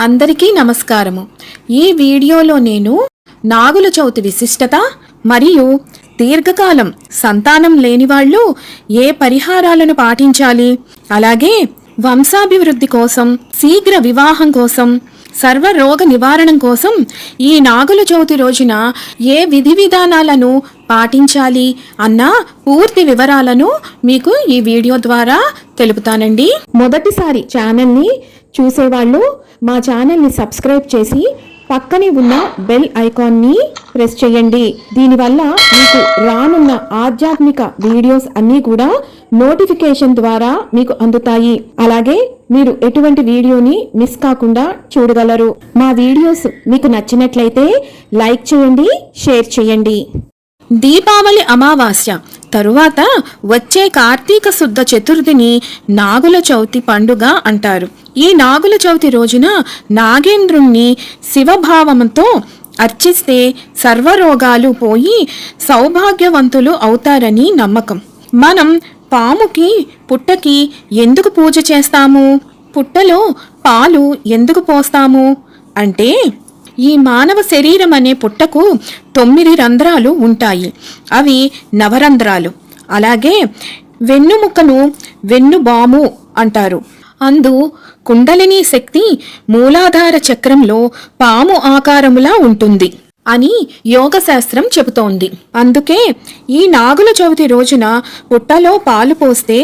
అందరికీ నమస్కారము। ఈ వీడియోలో నేను నాగుల చవితి విశిష్టత మరియు దీర్ఘకాలం సంతానం లేని వాళ్ళు ఏ పరిహారాలను పాటించాలి, అలాగే వంశాభివృద్ధి కోసం, శీఘ్ర వివాహం కోసం, సర్వ రోగ నివారణం కోసం ఈ నాగుల చవితి రోజున ఏ విధి విధానాలను పాటించాలి అన్న పూర్తి వివరాలను మీకు ఈ వీడియో ద్వారా తెలుపుతానండి। మొదటిసారి ఛానల్ని చూసేవాళ్ళు మా ఛానల్ని సబ్స్క్రైబ్ చేసి పక్కనే ఉన్న బెల్ ఐకాన్ని ప్రెస్ చేయండి। దీనివల్ల మీకు రానున్న ఆధ్యాత్మిక వీడియోస్ అన్నీ కూడా నోటిఫికేషన్ ద్వారా మీకు అందుతాయి। అలాగే మీరు ఎటువంటి వీడియోని మిస్ కాకుండా చూడగలరు। మా వీడియోస్ మీకు నచ్చినట్లయితే లైక్ చేయండి, షేర్ చేయండి। దీపావళి అమావాస్య తరువాత వచ్చే కార్తీక శుద్ధ చతుర్థిని నాగుల చవితి పండుగ అంటారు। ఈ నాగుల చవితి రోజున నాగేంద్రుణ్ణి శివభావంతో అర్చిస్తే సర్వరోగాలు పోయి సౌభాగ్యవంతులు అవుతారని నమ్మకం। మనం పాముకి, పుట్టకి ఎందుకు పూజ చేస్తాము? పుట్టలో పాలు ఎందుకు పోస్తాము అంటే, ఈ మానవ శరీరం అనే పుట్టకు 9 రంధ్రాలు ఉంటాయి, అవి నవరంధ్రాలు। అలాగే వెన్నుముకను వెన్నుబాము అంటారు। అందు కుండలిని శక్తి మూలాధార చక్రంలో పాము ఆకారములా ఉంటుంది అని యోగ శాస్త్రం చెబుతోంది। అందుకే ఈ నాగుల చవితి రోజున పుట్టలో పాలు పోస్తే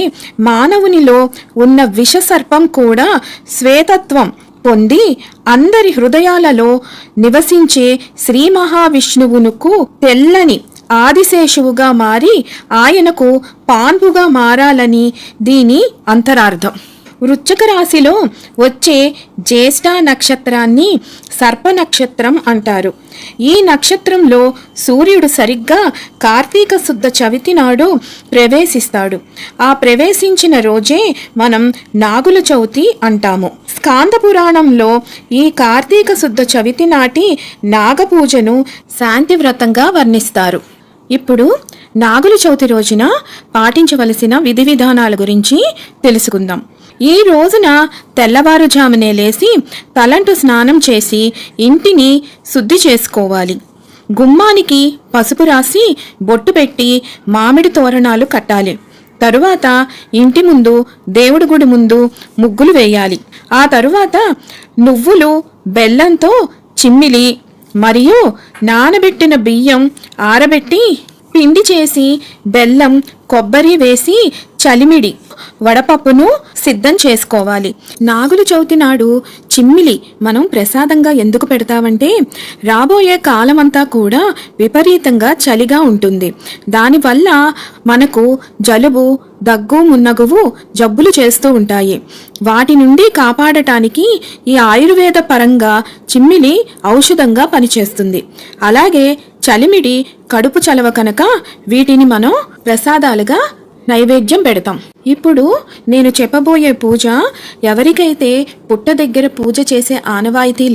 మానవునిలో ఉన్న విషసర్పం కూడా శ్వేతత్వం పొంది అందరి హృదయాలలో నివసించే శ్రీ మహావిష్ణువునుకు తెల్లని ఆదిశేషువుగా మారి ఆయనకు పాన్పుగా మారాలని దీని అంతరార్థం। వృశ్చిక రాశిలో వచ్చే జ్యేష్ఠ నక్షత్రాన్ని సర్ప నక్షత్రం అంటారు। ఈ నక్షత్రంలో సూర్యుడు సరిగ్గా కార్తీక శుద్ధ చవితి నాడు ప్రవేశిస్తాడు। ఆ ప్రవేశించిన రోజే మనం నాగుల చవితి అంటాము। స్కాంద పురాణంలో ఈ కార్తీక శుద్ధ చవితి నాటి నాగపూజను శాంతి వ్రతంగా వర్ణిస్తారు। ఇప్పుడు నాగుల చవితి రోజున పాటించవలసిన విధి విధానాల గురించి తెలుసుకుందాం। ఈ రోజున తెల్లవారుజామునే లేచి తలంటు స్నానం చేసి ఇంటిని శుద్ధి చేసుకోవాలి। గుమ్మానికి పసుపు రాసి బొట్టు పెట్టి మామిడి తోరణాలు కట్టాలి। తరువాత ఇంటి ముందు, దేవుడి గుడి ముందు ముగ్గులు వేయాలి। ఆ తరువాత నువ్వులు, బెల్లంతో చిమ్మిలి మరియు నానబెట్టిన బియ్యం ఆరబెట్టి పిండి చేసి బెల్లం, కొబ్బరి వేసి చలిమిడి వడపప్పును సిద్ధం చేసుకోవాలి। నాగుల చవితి నాడు చిమ్మిలి మనం ప్రసాదంగా ఎందుకు పెడతామంటే, రాబోయే కాలమంతా కూడా విపరీతంగా చలిగా ఉంటుంది। దానివల్ల మనకు జలుబు, దగ్గు మున్నగువు జబ్బులు చేస్తూ ఉంటాయి। వాటి నుండి కాపాడటానికి ఈ ఆయుర్వేద పరంగా చిమ్మిలి ఔషధంగా పనిచేస్తుంది। అలాగే చలిమిడి కడుపు చలవ కనుక వీటిని మనం ప్రసాదాలుగా నైవేద్యం పెడతాం। ఇప్పుడు నేను చెప్పబోయే పూజ ఎవరికైతే పుట్ట దగ్గర పూజ చేసే ఆనవాయితీ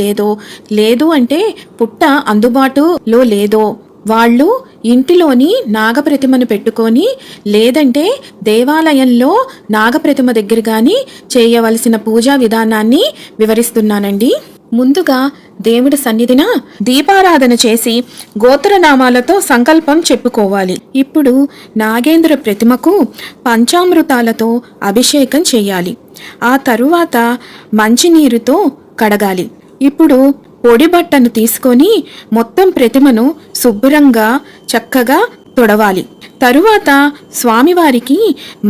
లేదు అంటే పుట్ట అందుబాటులో లేదో వాళ్ళు ఇంటిలోని నాగప్రతిమను పెట్టుకొని, లేదంటే దేవాలయంలో నాగప్రతిమ దగ్గర కానీ చేయవలసిన పూజా విధానాన్ని వివరిస్తున్నానండి। ముందుగా దేవుడి సన్నిధిన దీపారాధన చేసి గోత్రనామాలతో సంకల్పం చెప్పుకోవాలి। ఇప్పుడు నాగేంద్ర ప్రతిమకు పంచామృతాలతో అభిషేకం చేయాలి। ఆ తరువాత మంచినీరుతో కడగాలి। ఇప్పుడు పొడి బట్టను తీసుకొని మొత్తం ప్రతిమను శుభ్రంగా చక్కగా తొడవాలి। తరువాత స్వామివారికి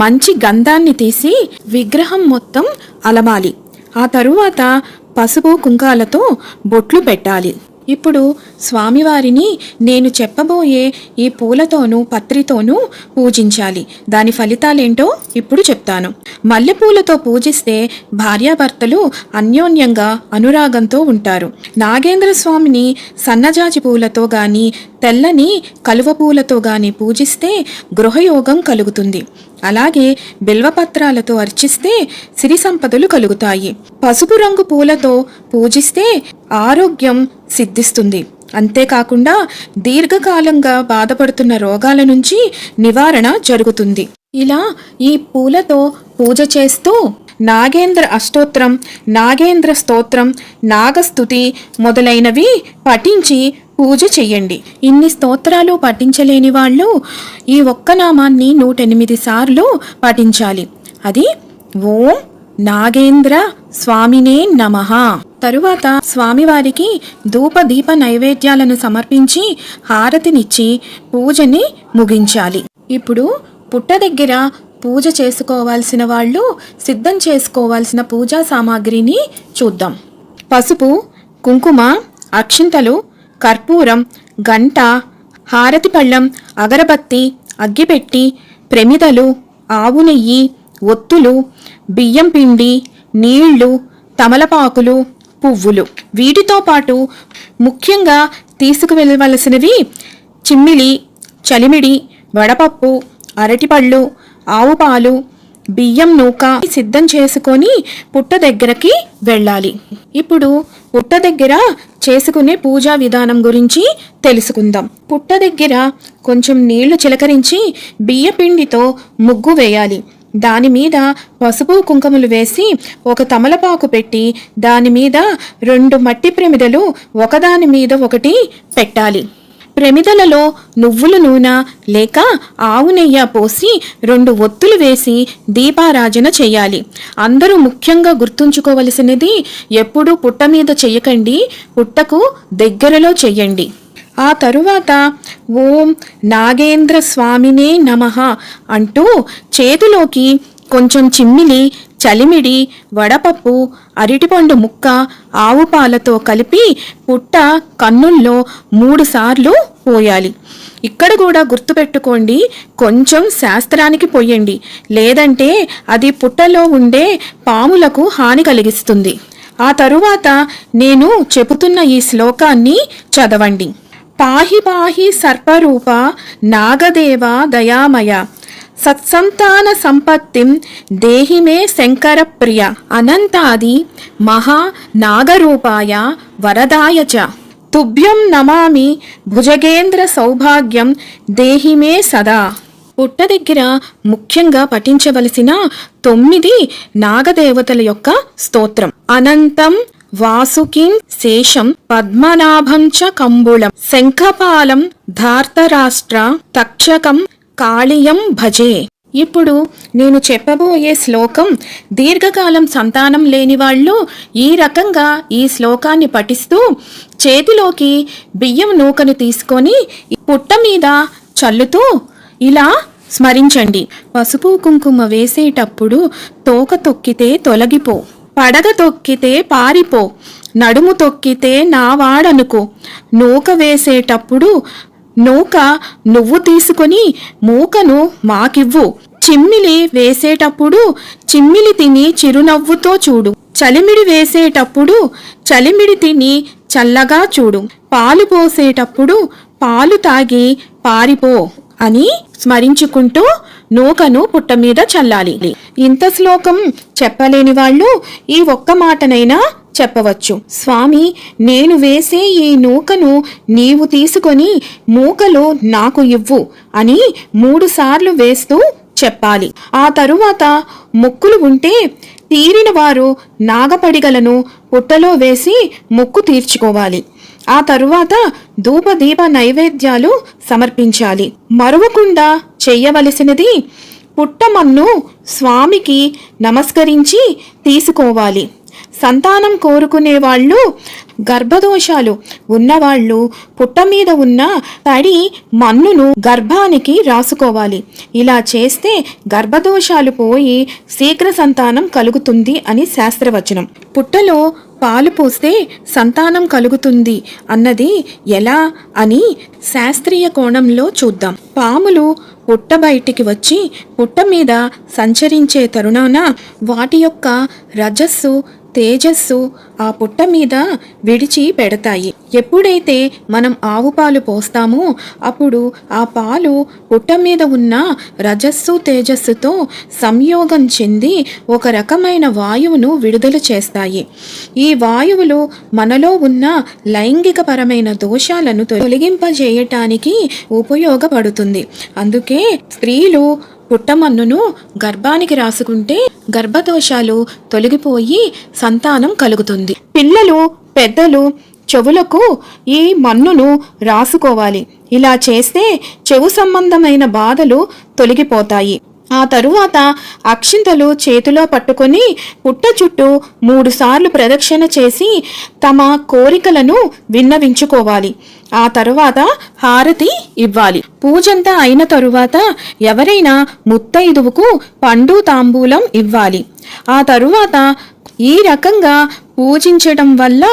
మంచి గంధాన్ని తీసి విగ్రహం మొత్తం అలమాలి। ఆ తరువాత పసుపు కుంకాలతో బొట్లు పెట్టాలి। ఇప్పుడు స్వామివారిని నేను చెప్పబోయే ఈ పూలతోనూ పత్రితోనూ పూజించాలి। దాని ఫలితాలేంటో ఇప్పుడు చెప్తాను। మల్లెపూలతో పూజిస్తే భార్యాభర్తలు అన్యోన్యంగా అనురాగంతో ఉంటారు। నాగేంద్ర స్వామిని సన్నజాజి పూలతో గాని, తెల్లని కలువ పూలతో గాని పూజిస్తే గృహయోగం కలుగుతుంది। అలాగే బిల్వపత్రాలతో అర్చిస్తే సిరి సంపదలు కలుగుతాయి। పసుపు రంగు పూలతో పూజిస్తే ఆరోగ్యం సిద్ధిస్తుంది। అంతేకాకుండా దీర్ఘకాలంగా బాధపడుతున్న రోగాల నుంచి నివారణ జరుగుతుంది। ఇలా ఈ పూలతో పూజ చేస్తూ నాగేంద్ర అష్టోత్రం, నాగేంద్ర స్తోత్రం, నాగస్తుతి మొదలైనవి పఠించి పూజ చెయ్యండి. ఇన్ని స్తోత్రాలు పఠించలేని వాళ్ళు ఈ ఒక్క నామాన్ని 108 సార్లు పఠించాలి. అది ఓం నాగేంద్ర స్వామినే నమః. తరువాత స్వామివారికి ధూప దీప నైవేద్యాలను సమర్పించి హారతినిచ్చి పూజని ముగించాలి. ఇప్పుడు పుట్ట దగ్గర పూజ చేసుకోవాల్సిన వాళ్ళు సిద్ధం చేసుకోవాల్సిన పూజా సామాగ్రిని చూద్దాం. పసుపు, కుంకుమ, అక్షింతలు, కర్పూరం, గంట, హారతి పళ్ళం, అగరబత్తి, అగ్గిపెట్టి, ప్రమిదలు, ఆవు నెయ్యి, ఒత్తులు, బియ్యం పిండి, నీళ్లు, తమలపాకులు, పువ్వులు. వీటితో పాటు ముఖ్యంగా తీసుకువెళ్ళవలసినవి చిమ్మిలి, చలిమిడి, వడపప్పు, అరటిపళ్ళు, ఆవు పాలు, బియ్యం నూక సిద్ధం చేసుకొని పుట్ట దగ్గరకి వెళ్ళాలి. ఇప్పుడు పుట్ట దగ్గర చేసుకునే పూజా విధానం గురించి తెలుసుకుందాం. పుట్ట దగ్గర కొంచెం నీళ్లు చిలకరించి బియ్యపిండితో ముగ్గు వేయాలి. దాని మీద పసుపు కుంకుమలు వేసి ఒక తమలపాకు పెట్టి దాని మీద 2 మట్టి ప్రమిదలు ఒకదాని మీద ఒకటి పెట్టాలి. ప్రమిదలలో నువ్వుల నూనె లేక ఆవు నెయ్యి పోసి 2 ఒత్తులు వేసి దీపారాజన చేయాలి. అందరూ ముఖ్యంగా గుర్తుంచుకోవలసినది, ఎప్పుడూ పుట్ట మీద చెయ్యకండి, పుట్టకు దగ్గరలో చెయ్యండి. ఆ తరువాత ఓం నాగేంద్ర స్వామినే నమః అంటూ చేతిలోకి కొంచెం చిమ్మిలి, చలిమిడి, వడపప్పు, అరటిపండు ముక్క, ఆవు పాలతో కలిపి పుట్ట కన్నుల్లో 3 సార్లు పోయాలి. ఇక్కడ కూడా గుర్తుపెట్టుకోండి, కొంచెం శాస్త్రానికి పోయండి, లేదంటే అది పుట్టలో ఉండే పాములకు హాని కలిగిస్తుంది. ఆ తరువాత నేను చెబుతున్న ఈ శ్లోకాన్ని చదవండి. పాహి పాహి సర్పరూప నాగదేవ దయామయ సత్సంతాన సంపత్తిం దేహిమే శంకర ప్రియ అనంతాది మహా నాగరూపాయ వరదాయ చ తుభ్యం నమామి భుజగేంద్ర సౌభాగ్యం దేహిమే సదా. పుట్ట దగ్గర ముఖ్యంగా పఠించవలసిన 9 నాగదేవతల యొక్క స్తోత్రం. అనంతం వాసుకిం శేషం పద్మనాభం చ కంబుళం శంఖపాలం ధార్తరాష్ట్ర తక్షకం కాళియం భజే. ఇప్పుడు నేను చెప్పబోయే శ్లోకం దీర్ఘకాలం సంతానం లేని వాళ్ళు ఈ రకంగా ఈ శ్లోకాన్ని పఠిస్తూ చేతిలోకి బియ్యం నూకను తీసుకొని పుట్ట మీద చల్లుతూ ఇలా స్మరించండి. పసుపు కుంకుమ వేసేటప్పుడు తోక తొక్కితే తొలగిపో, పడగ తొక్కితే పారిపో, నడుము తొక్కితే నా వాడనుకో, నూక వేసేటప్పుడు నూక నువ్వు తీసుకొని మూకను మాకివ్వు, చిమ్మిలి వేసేటప్పుడు చిమ్మిలి తిని చిరునవ్వుతో చూడు, చలిమిడి వేసేటప్పుడు చలిమిడి తిని చల్లగా చూడు, పాలు పోసేటప్పుడు పాలు తాగి పారిపో అని స్మరించుకుంటూ నూకను పుట్ట మీద చల్లాలి. ఇంత శ్లోకం చెప్పలేని వాళ్ళు ఈ ఒక్క మాటనైనా చెప్పవచ్చు. స్వామి, నేను వేసే ఈ నూకను నీవు తీసుకొని మూకలు నాకు ఇవ్వు అని 3 సార్లు వేస్తూ చెప్పాలి. ఆ తరువాత మొక్కులు ఉంటే తీరిన వారు నాగపడిగలను పుట్టలో వేసి మొక్కు తీర్చుకోవాలి. ఆ తరువాత ధూపదీప నైవేద్యాలు సమర్పించాలి. మరువకుండా చెయ్యవలసినది పుట్టమన్ను స్వామికి నమస్కరించి తీసుకోవాలి. సంతానం కోరుకునే వాళ్ళు, గర్భదోషాలు ఉన్నవాళ్ళు పుట్ట మీద ఉన్న తడి మన్నును గర్భానికి రాసుకోవాలి. ఇలా చేస్తే గర్భదోషాలు పోయి శీఘ్ర సంతానం కలుగుతుంది అని శాస్త్రవచనం. పుట్టలో పాలు పోస్తే సంతానం కలుగుతుంది అన్నది ఎలా అని శాస్త్రీయ కోణంలో చూద్దాం. పాములు పుట్ట బయటికి వచ్చి పుట్ట మీద సంచరించే తరుణాన వాటి యొక్క రజస్సు తేజస్సు ఆ పుట్ట మీద విడిచి పెడతాయి. ఎప్పుడైతే మనం ఆవు పాలు పోస్తామో అప్పుడు ఆ పాలు పుట్ట మీద ఉన్న రజస్సు తేజస్సుతో సంయోగం చెంది ఒక రకమైన వాయువును విడుదల చేస్తాయి. ఈ వాయువులు మనలో ఉన్న లైంగికపరమైన దోషాలను తొలగింపజేయటానికి ఉపయోగపడుతుంది. అందుకే స్త్రీలు పుట్టమన్నును గర్భానికి రాసుకుంటే గర్భదోషాలు తొలగిపోయి సంతానం కలుగుతుంది. పిల్లలు పెద్దలు చెవులకు ఈ మన్నును రాసుకోవాలి. ఇలా చేస్తే చెవు సంబంధమైన బాధలు తొలగిపోతాయి. ఆ తరువాత అక్షింతలు చేతిలో పట్టుకొని పుట్ట చుట్టూ 3 సార్లు ప్రదక్షిణ చేసి తమ కోరికలను విన్నవించుకోవాలి. ఆ తరువాత హారతి ఇవ్వాలి. పూజంతా అయిన తరువాత ఎవరైనా ముత్తైదువుకు పండు తాంబూలం ఇవ్వాలి. ఆ తరువాత ఈ రకంగా పూజించడం వల్ల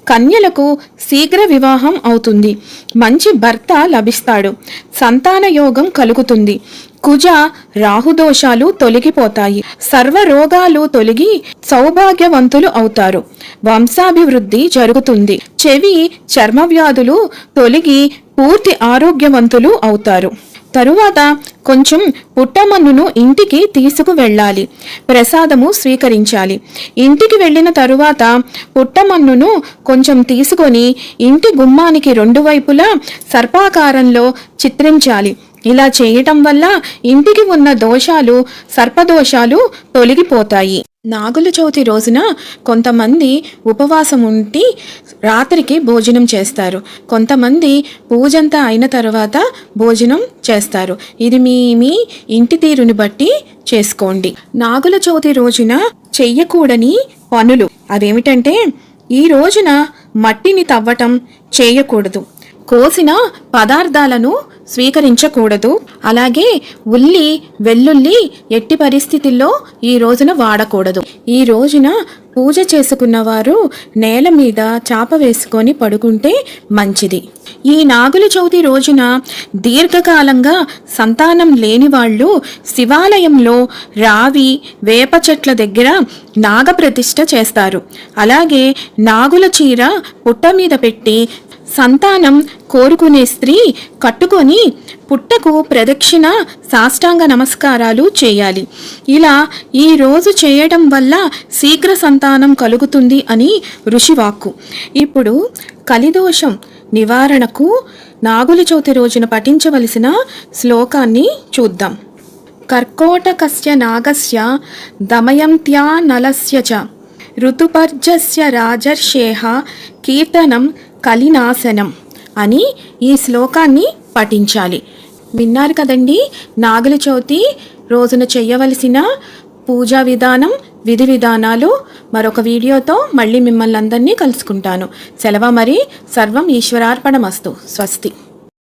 కన్యలకు శీఘ్ర వివాహం అవుతుంది. మంచి భర్త లభిస్తాడు. సంతాన యోగం కలుగుతుంది. కుజ రాహుదోషాలు తొలగిపోతాయి. సర్వ రోగాలు తొలగి సౌభాగ్యవంతులు అవుతారు. వంశాభివృద్ధి జరుగుతుంది. చెవి చర్మ వ్యాధులు తొలగి పూర్తి ఆరోగ్యవంతులు అవుతారు. తరువాత కొంచెం పుట్టమన్నును ఇంటికి తీసుకువెళ్ళాలి. ప్రసాదము స్వీకరించాలి. ఇంటికి వెళ్ళిన తరువాత పుట్టమన్నును కొంచెం తీసుకొని ఇంటి గుమ్మానికి 2 వైపులా సర్పాకారంలో చిత్రించాలి. ఇలా చేయటం వల్ల ఇంటికి ఉన్న దోషాలు, సర్పదోషాలు తొలగిపోతాయి. నాగుల చవితి రోజున కొంతమంది ఉపవాసం ఉండి రాత్రికి భోజనం చేస్తారు. కొంతమంది పూజంతా అయిన తర్వాత భోజనం చేస్తారు. ఇది మీ ఇంటి తీరుని బట్టి చేసుకోండి. నాగుల చవితి రోజున చెయ్యకూడని పనులు అవేమిటంటే, ఈ రోజున మట్టిని తవ్వటం చేయకూడదు. కోసిన పదార్థాలను స్వీకరించకూడదు. అలాగే ఉల్లి, వెల్లుల్లి ఎట్టి పరిస్థితుల్లో ఈ రోజున వాడకూడదు. ఈ రోజున పూజ చేసుకున్న వారు నేల మీద చాప వేసుకొని పడుకుంటే మంచిది. ఈ నాగుల చవితి రోజున దీర్ఘకాలంగా సంతానం లేని వాళ్ళు శివాలయంలో రావి, వేప చెట్ల దగ్గర నాగప్రతిష్ఠ చేస్తారు. అలాగే నాగుల చీర పుట్ట మీద పెట్టి సంతానం కోరుకునే స్త్రీ కట్టుకొని పుట్టకు ప్రదక్షిణ, సాష్టాంగ నమస్కారాలు చేయాలి. ఇలా ఈ రోజు చేయడం వల్ల శీఘ్ర సంతానం కలుగుతుంది అని ఋషివాక్కు. ఇప్పుడు కలిదోషం నివారణకు నాగుల చవితి రోజున పఠించవలసిన శ్లోకాన్ని చూద్దాం. కర్కోటకస్య నాగస్య దమయంత్యా నలస్య చ ఋతుపర్జస్య రాజర్షేహ కీర్తనం కలినాశనం అని ఈ శ్లోకాన్ని పఠించాలి. విన్నారు కదండి, నాగుల చవితి రోజున చేయవలసిన పూజా విధానం, విధి విధానాలు. మరొక వీడియోతో మళ్ళీ మిమ్మల్ని అందరినీ కలుసుకుంటాను. సెలవు మరి. సర్వం ఈశ్వరార్పణమస్తు. స్వస్తి.